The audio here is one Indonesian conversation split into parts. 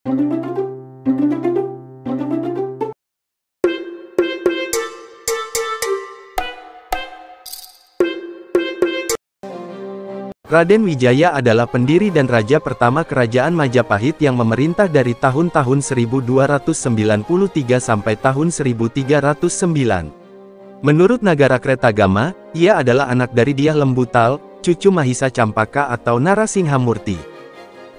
Raden Wijaya adalah pendiri dan raja pertama Kerajaan Majapahit yang memerintah dari tahun-tahun 1293 sampai tahun 1309. Menurut Nagarakretagama, ia adalah anak dari Dyah Lembutal, cucu Mahisa Campaka atau Narasinghamurti.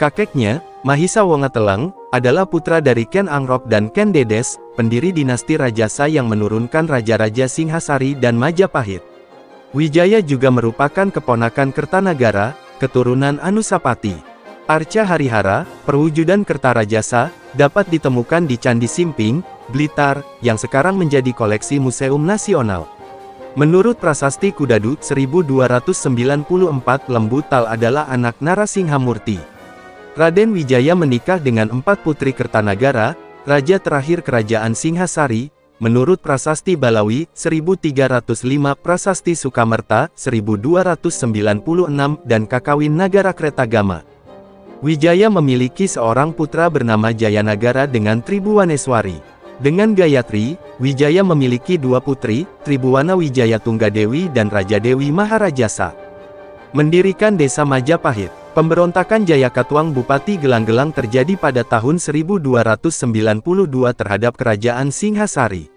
Kakeknya, Mahisa Wongatelang, adalah putra dari Ken Angrok dan Ken Dedes, pendiri dinasti Rajasa yang menurunkan raja-raja Singhasari dan Majapahit. Wijaya juga merupakan keponakan Kertanagara, keturunan Anusapati. Arca Harihara, perwujudan Kertarajasa, dapat ditemukan di Candi Simping, Blitar, yang sekarang menjadi koleksi Museum Nasional. Menurut Prasasti Kudadu 1294, Lembutal adalah anak Narasinghamurti. Raden Wijaya menikah dengan 4 putri Kertanagara, raja terakhir Kerajaan Singhasari. Menurut Prasasti Balawi, 1305, Prasasti Sukamerta, 1296, dan Kakawin Nagarakretagama. Wijaya memiliki seorang putra bernama Jayanagara dengan Tribuwaneswari. Dengan Gayatri, Wijaya memiliki 2 putri, Tribuwana Wijaya Tunggadewi dan Raja Dewi Maharajasa. Mendirikan Desa Majapahit. Pemberontakan Jayakatwang Bupati Gelang-Gelang terjadi pada tahun 1292 terhadap Kerajaan Singhasari.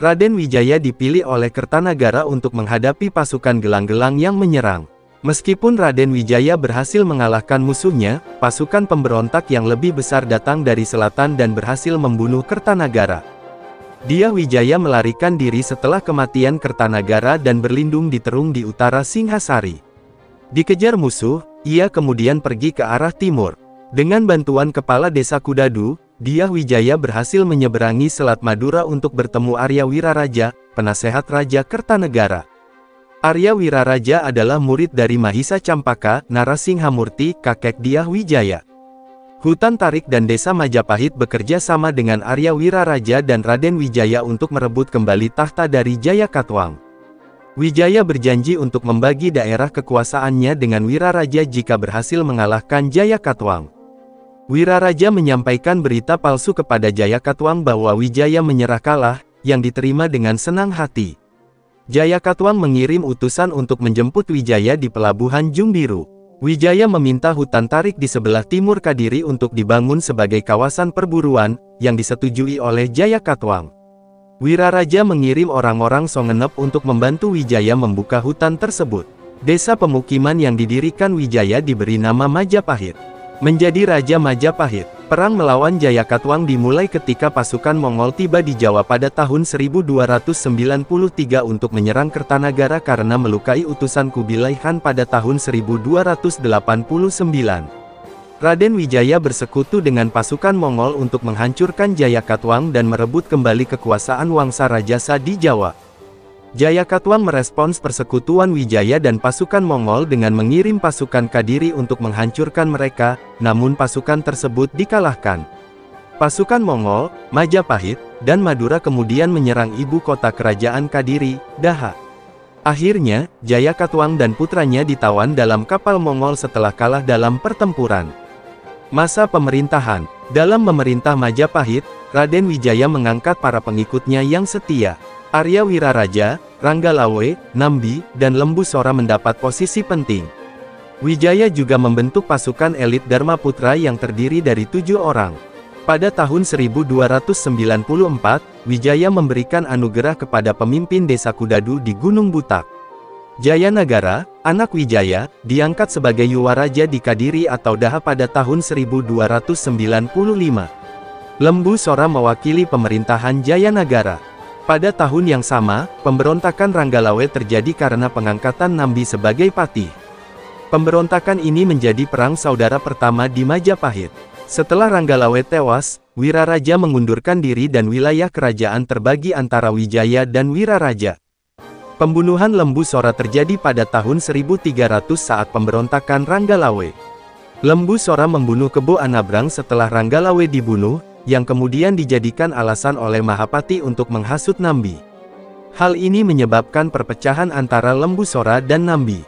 Raden Wijaya dipilih oleh Kertanagara untuk menghadapi pasukan Gelang-Gelang yang menyerang. Meskipun Raden Wijaya berhasil mengalahkan musuhnya, pasukan pemberontak yang lebih besar datang dari selatan dan berhasil membunuh Kertanagara. Dyah Wijaya melarikan diri setelah kematian Kertanagara dan berlindung di terung di utara Singhasari. Dikejar musuh, ia kemudian pergi ke arah timur. Dengan bantuan kepala desa Kudadu, Dyah Wijaya berhasil menyeberangi Selat Madura untuk bertemu Arya Wiraraja, penasehat Raja Kertanegara. Arya Wiraraja adalah murid dari Mahisa Campaka, Narasinghamurti, kakek Dyah Wijaya. Hutan Tarik dan Desa Majapahit bekerja sama dengan Arya Wiraraja dan Raden Wijaya untuk merebut kembali tahta dari Jayakatwang. Wijaya berjanji untuk membagi daerah kekuasaannya dengan Wiraraja jika berhasil mengalahkan Jayakatwang. Wiraraja menyampaikan berita palsu kepada Jayakatwang bahwa Wijaya menyerah kalah, yang diterima dengan senang hati. Jayakatwang mengirim utusan untuk menjemput Wijaya di pelabuhan Jumbiru. Wijaya meminta hutan Tarik di sebelah timur Kadiri untuk dibangun sebagai kawasan perburuan, yang disetujui oleh Jayakatwang. Wiraraja mengirim orang-orang Songenep untuk membantu Wijaya membuka hutan tersebut. Desa pemukiman yang didirikan Wijaya diberi nama Majapahit. Menjadi Raja Majapahit. Perang melawan Jayakatwang dimulai ketika pasukan Mongol tiba di Jawa pada tahun 1293 untuk menyerang Kertanagara karena melukai utusan Kubilai Khan pada tahun 1289. Raden Wijaya bersekutu dengan pasukan Mongol untuk menghancurkan Jayakatwang dan merebut kembali kekuasaan Wangsa Rajasa di Jawa. Jayakatwang merespons persekutuan Wijaya dan pasukan Mongol dengan mengirim pasukan Kadiri untuk menghancurkan mereka, namun pasukan tersebut dikalahkan. Pasukan Mongol, Majapahit, dan Madura kemudian menyerang ibu kota kerajaan Kadiri, Daha. Akhirnya, Jayakatwang dan putranya ditawan dalam kapal Mongol setelah kalah dalam pertempuran. Masa pemerintahan. Dalam memerintah Majapahit, Raden Wijaya mengangkat para pengikutnya yang setia. Arya Wiraraja, Ranggalawe, Nambi, dan Lembu Sora mendapat posisi penting. Wijaya juga membentuk pasukan elit Dharmaputra yang terdiri dari 7 orang. Pada tahun 1294, Wijaya memberikan anugerah kepada pemimpin desa Kudadu di Gunung Butak. Jayanagara, anak Wijaya, diangkat sebagai Yuwaraja di Kadiri atau Daha pada tahun 1295. Lembu Sora mewakili pemerintahan Jayanagara. Pada tahun yang sama, pemberontakan Ranggalawe terjadi karena pengangkatan Nambi sebagai patih. Pemberontakan ini menjadi perang saudara pertama di Majapahit. Setelah Ranggalawe tewas, Wiraraja mengundurkan diri dan wilayah kerajaan terbagi antara Wijaya dan Wiraraja. Pembunuhan Lembu Sora terjadi pada tahun 1300 saat pemberontakan Ranggalawe. Lembu Sora membunuh Kebo Anabrang setelah Ranggalawe dibunuh, yang kemudian dijadikan alasan oleh Mahapati untuk menghasut Nambi. Hal ini menyebabkan perpecahan antara Lembu Sora dan Nambi.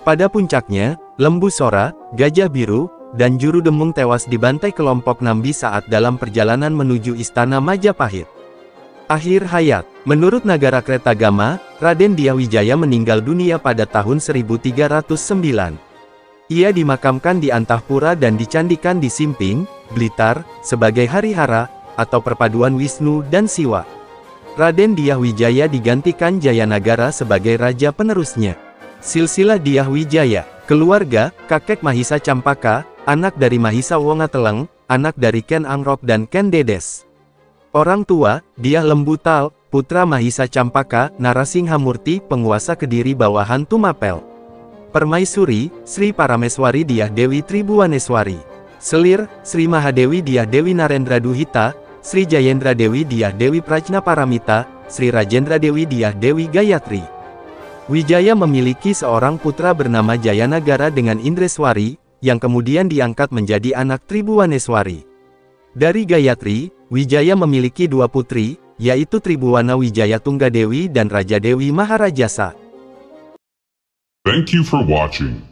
Pada puncaknya, Lembu Sora, Gajah Biru, dan Juru Demung tewas dibantai kelompok Nambi saat dalam perjalanan menuju Istana Majapahit. Akhir hayat. Menurut Nagara Kretagama, Raden Dyah Wijaya meninggal dunia pada tahun 1309. Ia dimakamkan di Antahpura dan dicandikan di Simping, Blitar, sebagai Harihara, atau perpaduan Wisnu dan Siwa. Raden Dyah Wijaya digantikan Jayanagara sebagai raja penerusnya. Silsilah Dyah Wijaya. Keluarga, kakek Mahisa Campaka, anak dari Mahisa Wongateleng, anak dari Ken Angrok dan Ken Dedes. Orang tua, Dyah Lembutal, putra Mahisa Campaka, Narasinghamurti, penguasa Kediri bawahan Tumapel. Permaisuri, Sri Parameswari Dyah Dewi Tribuaneswari. Selir, Sri Mahadewi Dyah Dewi Narendra Duhita, Sri Jayendra Dewi Dyah Dewi Prajna Paramita, Sri Rajendra Dewi Dyah Dewi Gayatri. Wijaya memiliki seorang putra bernama Jayanagara dengan Indreswari, yang kemudian diangkat menjadi anak Tribuaneswari. Dari Gayatri, Wijaya memiliki dua putri, yaitu Tribuwana Wijaya Tunggadewi dan Raja Dewi Maharajasa. Thank you for watching.